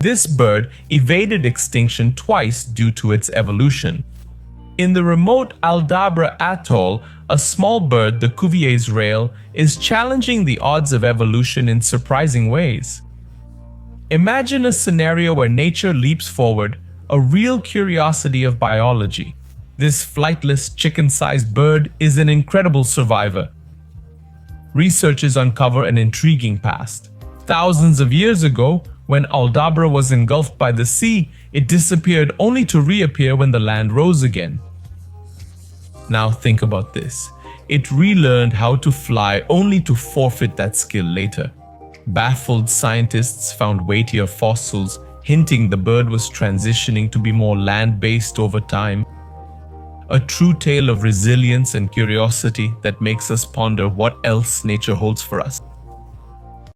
This bird evaded extinction twice due to its evolution. In the remote Aldabra Atoll, a small bird, the Cuvier's rail, is challenging the odds of evolution in surprising ways. Imagine a scenario where nature leaps forward, a real curiosity of biology. This flightless, chicken-sized bird is an incredible survivor. Researchers uncover an intriguing past. Thousands of years ago, when Aldabra was engulfed by the sea, it disappeared only to reappear when the land rose again. Now think about this. It relearned how to fly only to forfeit that skill later. Baffled scientists found weightier fossils, hinting the bird was transitioning to be more land-based over time. A true tale of resilience and curiosity that makes us ponder what else nature holds for us.